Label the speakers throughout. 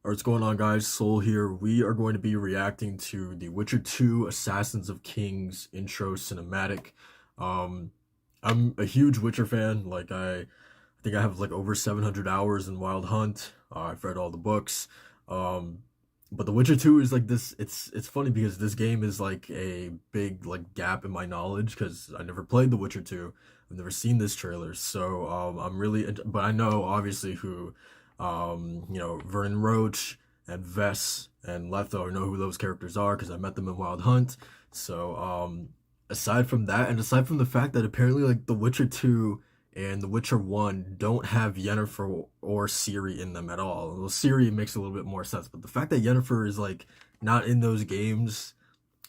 Speaker 1: What's going on, guys? Soul here. We are going to be reacting to The Witcher 2 Assassins of Kings intro cinematic. Um, I'm a huge Witcher fan. I think I have like over 700 hours in Wild Hunt. I've read all the books. Um, but The Witcher 2 is like this. It's funny because this game is like a big like gap in my knowledge because I never played The Witcher 2. I've never seen this trailer, so I'm really. But I know obviously who Vernon Roach and Vess and Letho. I know who those characters are because I met them in Wild Hunt. So, aside from that, and aside from the fact that apparently like The Witcher 2 and The Witcher 1 don't have Yennefer or Ciri in them at all. Well, Ciri makes a little bit more sense, but the fact that Yennefer is like not in those games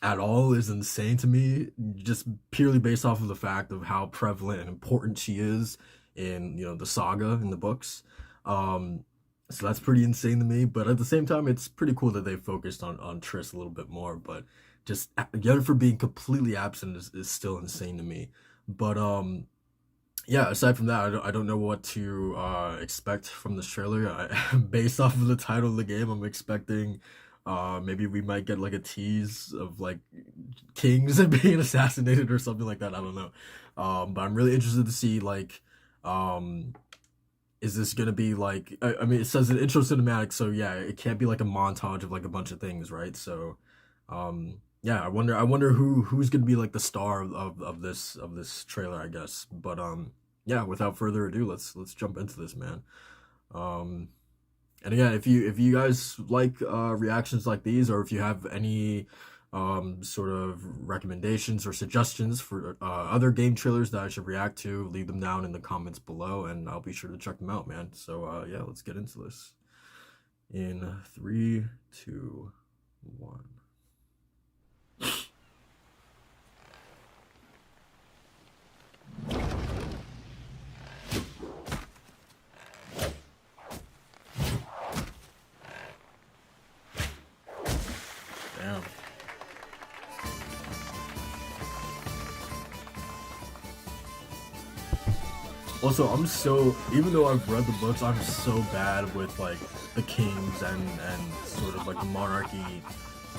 Speaker 1: at all is insane to me, just purely based off of the fact of how prevalent and important she is in, the saga in the books. So that's pretty insane to me, but at the same time, it's pretty cool that they focused on Triss a little bit more. But just Yennefer being completely absent is still insane to me. But yeah. Aside from that, I don't know what to expect from this trailer. Based off of the title of the game, I'm expecting maybe we might get like a tease of like kings being assassinated or something like that. I don't know. But I'm really interested to see like is this gonna be like I mean it says an intro cinematic, so yeah, it can't be like a montage of like a bunch of things, right? So yeah, I wonder who's gonna be like the star of this trailer, I guess. But yeah, without further ado, let's jump into this, man. um and again, if you guys like reactions like these, or if you have any sort of recommendations or suggestions for other game trailers that I should react to, leave them down in the comments below and I'll be sure to check them out, man. So yeah, let's get into this in 3, 2, 1. Damn. Also, even though I've read the books, I'm so bad with like the kings and sort of like the monarchy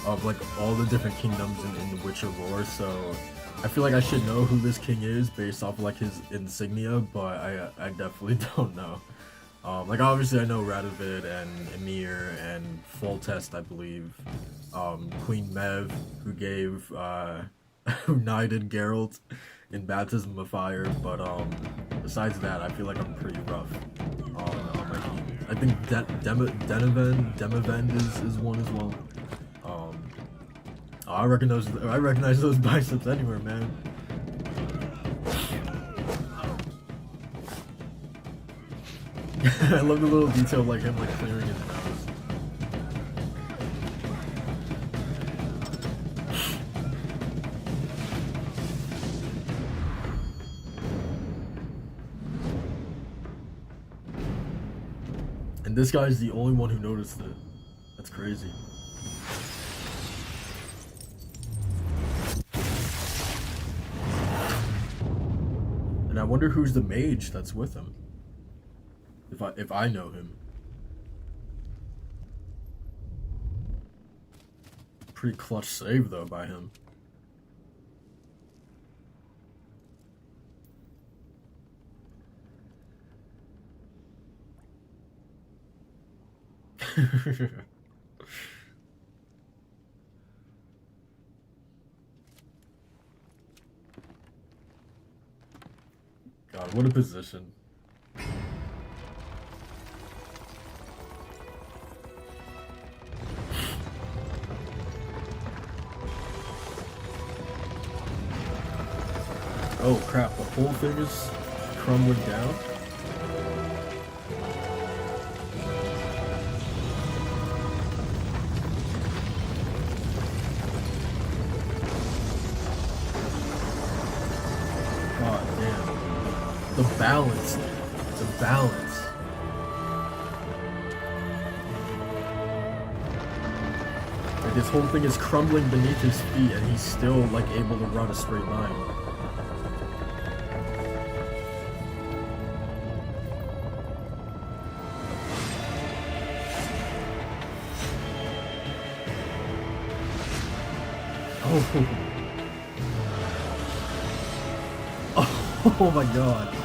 Speaker 1: of like all the different kingdoms in the Witcher lore. So I feel like I should know who this king is based off of like his insignia, but I definitely don't know. Like obviously I know Radovid and Emir and Foltest, I believe. Queen Mev, who gave who knighted Geralt in Baptism of Fire, but besides that, I feel like I'm pretty rough on my team. I think Demavend is one as well. I recognize those biceps anywhere, man. I love the little detail like him like clearing his nose. And this guy's the only one who noticed it. That's crazy. And I wonder who's the mage that's with him. If I know him. Pretty clutch save though by him. God, what a position. Oh crap, the whole thing is crumbling down? God damn. The balance. The balance. Like this whole thing is crumbling beneath his feet and he's still like able to run a straight line. Oh, oh my god.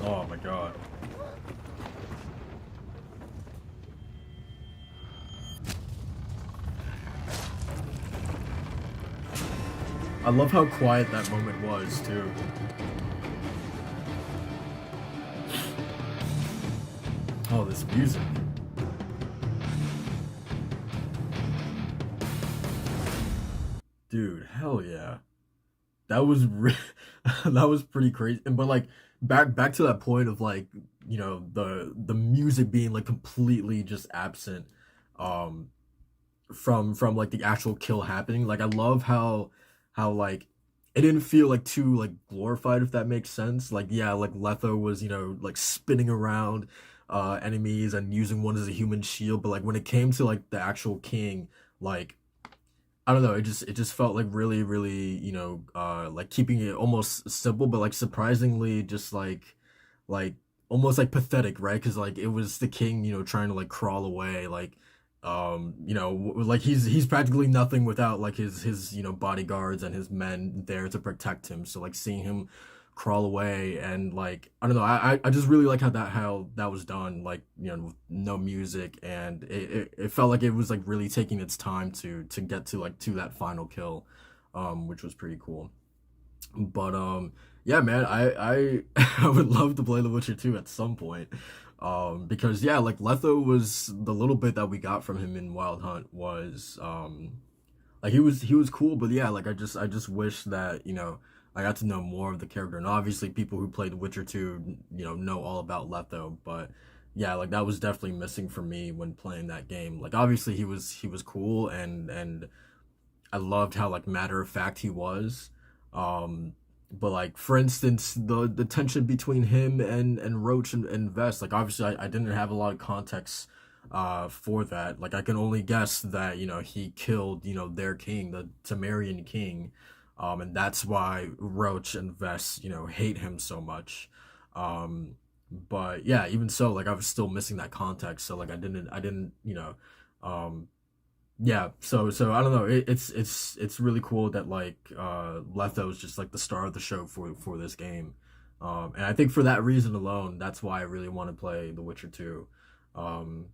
Speaker 1: Oh my god. I love how quiet that moment was too. Oh, this music. Dude, hell yeah. That was that was pretty crazy. But like back to that point of like, the music being like completely just absent um from like the actual kill happening. Like I love how like it didn't feel like too like glorified, if that makes sense. Like yeah, like Letho was, like spinning around enemies and using one as a human shield, but like when it came to like the actual king, like I don't know, it just felt like really, really, like keeping it almost simple, but like surprisingly just like almost like pathetic, right? Because like it was the king, trying to like crawl away, like like he's practically nothing without like his bodyguards and his men there to protect him. So like seeing him crawl away and like I don't know, I just really like how that was done, like with no music, and it felt like it was like really taking its time to get to like to that final kill, which was pretty cool. But yeah, man, I I would love to play The Witcher 2 at some point. Because yeah, like Letho was the little bit that we got from him in Wild Hunt was like he was cool, but yeah, like I just wish that, I got to know more of the character. And obviously people who played The Witcher 2, know all about Letho, but yeah, like that was definitely missing for me when playing that game. Like obviously he was cool, and I loved how like matter of fact he was. But like for instance, the tension between him and Roach and Vest, like obviously I didn't have a lot of context for that. Like I can only guess that, he killed, their king, the Temerian king. And that's why Roach and Vest, hate him so much. But yeah, even so, like I was still missing that context. So like I didn't, um yeah, so I don't know. It's really cool that like Letho is just like the star of the show for this game, and I think for that reason alone, that's why I really want to play The Witcher 2. Um,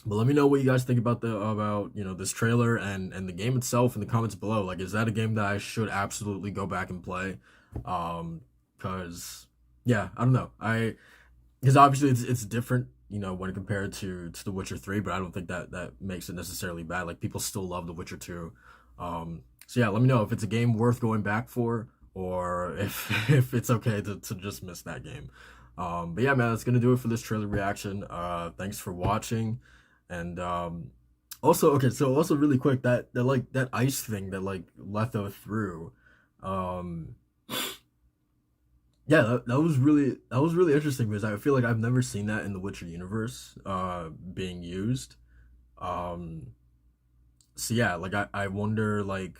Speaker 1: but let me know what you guys think about this trailer and the game itself in the comments below. Like, is that a game that I should absolutely go back and play? Because yeah, I don't know. Because obviously it's different, when compared to The Witcher 3, but I don't think that makes it necessarily bad. Like people still love The Witcher 2. So yeah, let me know if it's a game worth going back for, or if if it's okay to just miss that game. But yeah, man, that's gonna do it for this trailer reaction. Thanks for watching, and also okay, so also really quick, that like that ice thing that like Letho threw. Um, yeah, that was really interesting because I feel like I've never seen that in the Witcher universe being used. Um so yeah, like I wonder like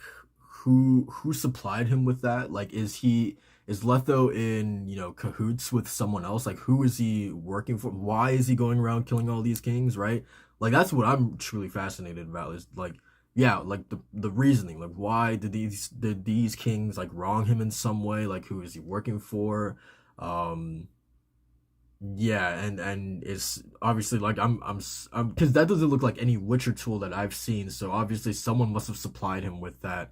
Speaker 1: who supplied him with that? Like is Letho in, cahoots with someone else? Like who is he working for? Why is he going around killing all these kings, right? Like that's what I'm truly fascinated about, is like yeah, like the reasoning. Like why did these kings like wrong him in some way? Like who is he working for? Um yeah, and it's obviously like I'm because that doesn't look like any Witcher tool that I've seen. So obviously someone must have supplied him with that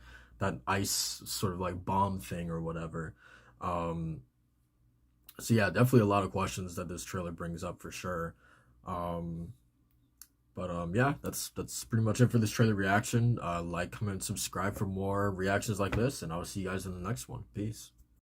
Speaker 1: ice sort of like bomb thing or whatever. Um, so yeah, definitely a lot of questions that this trailer brings up for sure. Um, but yeah, that's pretty much it for this trailer reaction. Like, comment, subscribe for more reactions like this, and I'll see you guys in the next one. Peace.